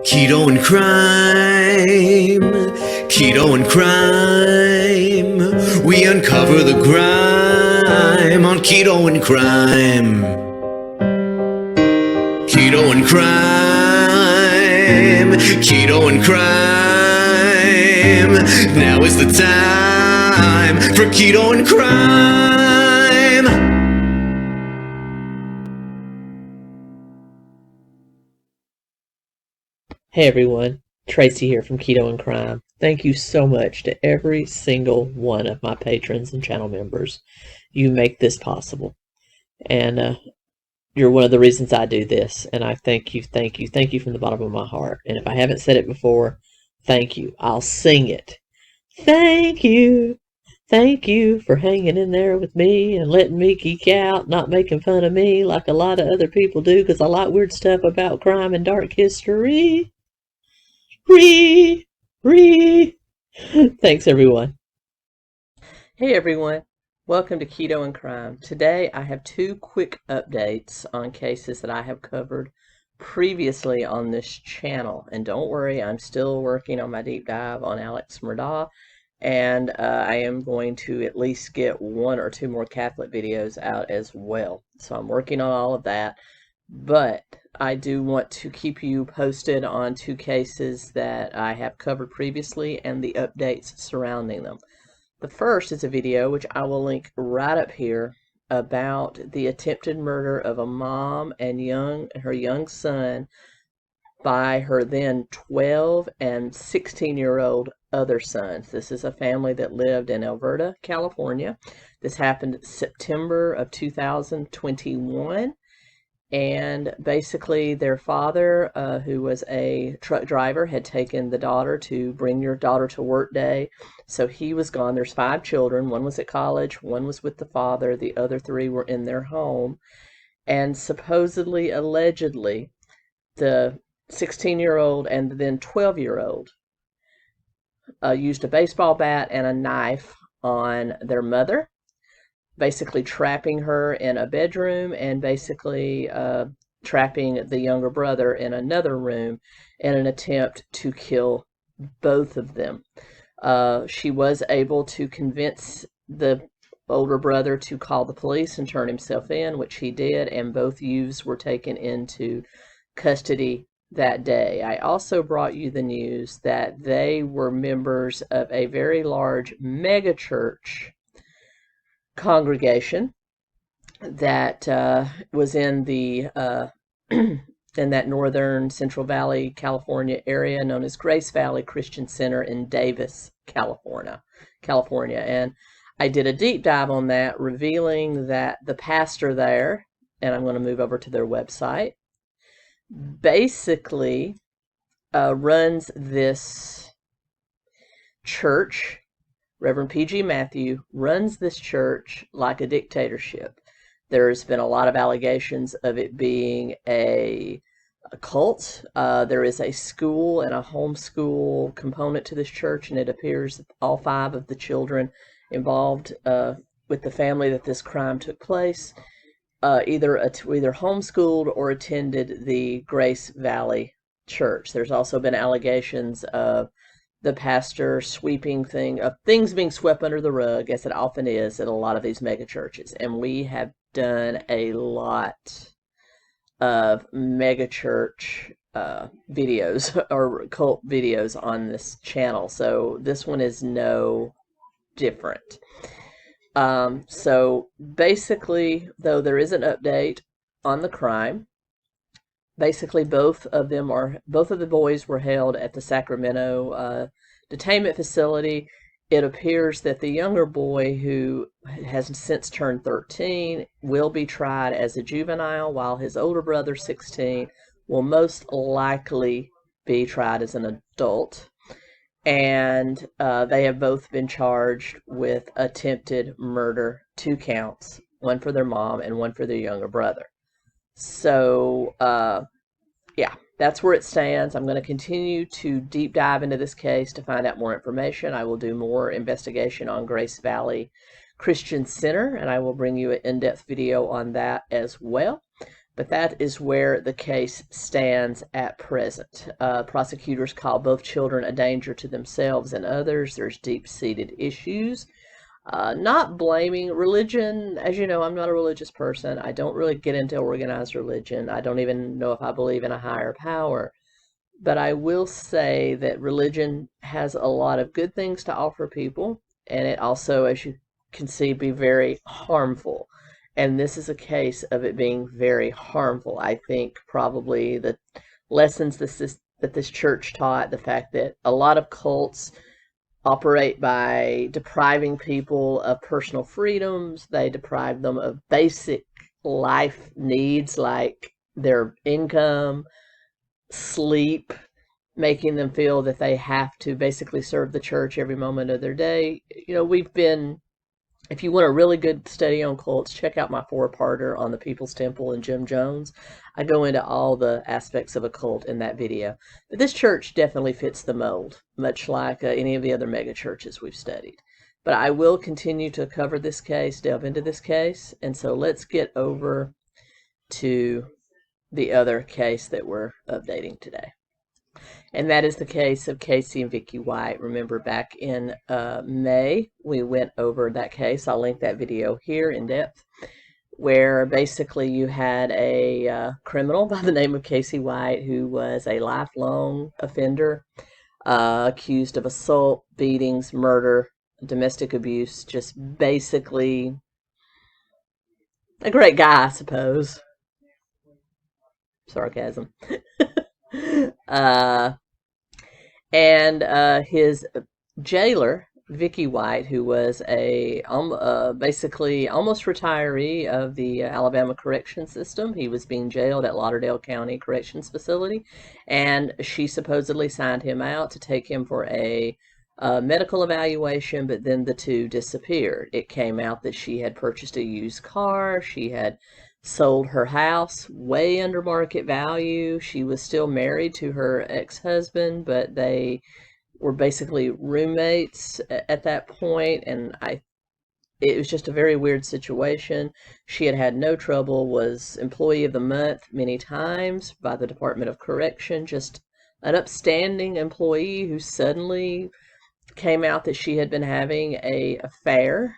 Keto and crime, keto and crime. We uncover the grime on keto and crime. Keto and crime, keto and crime. Now is the time for keto and crime. Hey everyone, Tracy here from Keto and Crime. Thank you so much to every single one of my patrons and channel members. You make this possible. And you're one of the reasons I do this. And I thank you from the bottom of my heart. And if I haven't said it before, thank you. I'll sing it. Thank you. Thank you for hanging in there with me and letting me geek out, not making fun of me like a lot of other people do, because I like weird stuff about crime and dark history. Thanks everyone. Hey everyone, welcome to Keto and Crime. Today I have two quick updates on cases that I have covered previously on this channel. And don't worry, I'm still working on my deep dive on 𝐜𝐚𝐬𝐞𝐬, and I am going to at least get one or two more Catholic videos out as well. So I'm working on all of that. But I do want to keep you posted on two cases that I have covered previously and the updates surrounding them. The first is a video, which I will link right up here, about the attempted murder of a mom and her young son by her then 12 and 16-year-old other sons. This is a family that lived in Elverta, California. This happened September of 2021. And basically their father, who was a truck driver, had taken the daughter to bring your daughter to work day. So he was gone. There's 5 children. One was at college, one was with the father, the other 3 were in their home. And supposedly, allegedly, the 16-year-old and then 12-year-old used a baseball bat and a knife on their mother, basically trapping her in a bedroom and basically trapping the younger brother in another room in an attempt to kill both of them. She was able to convince the older brother to call the police and turn himself in, which he did, and both youths were taken into custody that day. I also brought you the news that they were members of a very large megachurch congregation that was in the in that northern Central Valley, California area known as Grace Valley Christian Center in Davis, California. And I did a deep dive on that, revealing that the pastor there, and I'm going to move over to their website, basically runs this church. Reverend P.G. Matthew runs this church like a dictatorship. There's been a lot of allegations of it being a cult. There is a school and a homeschool component to this church, and it appears that all 5 of the children involved with the family that this crime took place either homeschooled or attended the Grace Valley Church. There's also been allegations of the pastor sweeping things being swept under the rug, as it often is at a lot of these mega churches. And we have done a lot of mega church videos or cult videos on this channel, so this one is no different. So basically, though, there is an update on the crime. Basically, both of the boys were held at the Sacramento detainment facility. It appears that the younger boy, who has since turned 13, will be tried as a juvenile, while his older brother, 16, will most likely be tried as an adult. And they have both been charged with attempted murder, 2 counts, one for their mom and one for their younger brother. So, yeah, that's where it stands. I'm going to continue to deep dive into this case to find out more information. I will do more investigation on Grace Valley Christian Center, and I will bring you an in-depth video on that as well. But that is where the case stands at present. Prosecutors call both children a danger to themselves and others. There's deep-seated issues. Not blaming religion. As you know, I'm not a religious person. I don't really get into organized religion. I don't even know if I believe in a higher power. But I will say that religion has a lot of good things to offer people, and it also, as you can see, be very harmful. And this is a case of it being very harmful. I think probably the lessons that this church taught, the fact that a lot of cults operate by depriving people of personal freedoms. They deprive them of basic life needs like their income, sleep, making them feel that they have to basically serve the church every moment of their day. You know, if you want a really good study on cults, check out my 4-parter on the People's Temple and Jim Jones. I go into all the aspects of a cult in that video. But this church definitely fits the mold, much like any of the other mega churches we've studied. But I will continue to cover this case, delve into this case. And so let's get over to the other case that we're updating today. And that is the case of Casey and Vickey White. Remember, back in May, we went over that case. I'll link that video here in depth, where basically you had a criminal by the name of Casey White, who was a lifelong offender, accused of assault, beatings, murder, domestic abuse, just basically a great guy, I suppose. Sarcasm. And his jailer, Vickey White, who was a basically almost retiree of the Alabama correction system. He was being jailed at Lauderdale County Corrections Facility, and she supposedly signed him out to take him for a medical evaluation, but then the two disappeared. It came out that she had purchased a used car. She had sold her house way under market value. She was still married to her ex-husband, but they were basically roommates at that point, and it was just a very weird situation. She had had no trouble, was Employee of the Month many times by the Department of Correction, just an upstanding employee who suddenly came out that she had been having an affair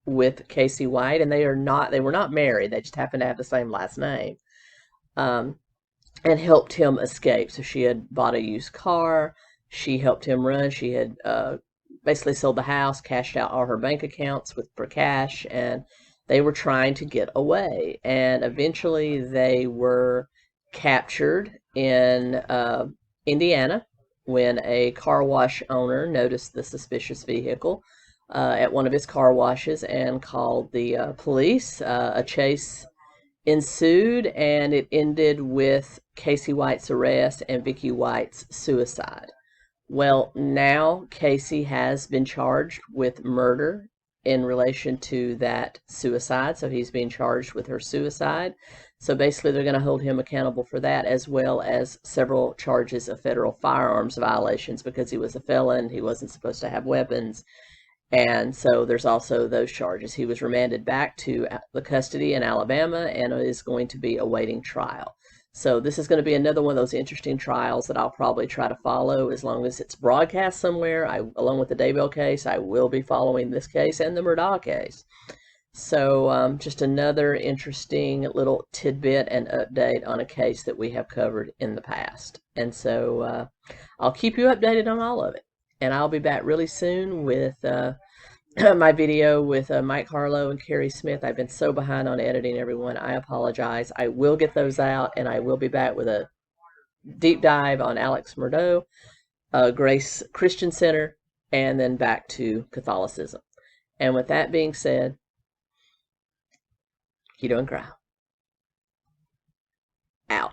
with Casey White, and they were not married. They just happened to have the same last name, and helped him escape. So she had bought a used car. She helped him run. She had basically sold the house, cashed out all her bank accounts for cash, and they were trying to get away. And eventually they were captured in Indiana when a car wash owner noticed the suspicious vehicle at one of his car washes and called the police. A chase ensued, and it ended with Casey White's arrest and Vickey White's suicide. Well, now Casey has been charged with murder in relation to that suicide, so he's being charged with her suicide. So basically they're going to hold him accountable for that, as well as several charges of federal firearms violations because he was a felon. He wasn't supposed to have weapons. And so there's also those charges. He was remanded back to the custody in Alabama and is going to be awaiting trial. So this is going to be another one of those interesting trials that I'll probably try to follow as long as it's broadcast somewhere. Along with the Daybell case, I will be following this case and the Murdaugh case. So just another interesting little tidbit and update on a case that we have covered in the past. And so I'll keep you updated on all of it. And I'll be back really soon with my video with Mike Harlow and Carrie Smith. I've been so behind on editing, everyone. I apologize. I will get those out, and I will be back with a deep dive on Alex Murdaugh, Grace Christian Center, and then back to Catholicism. And with that being said, Keto and Krime out.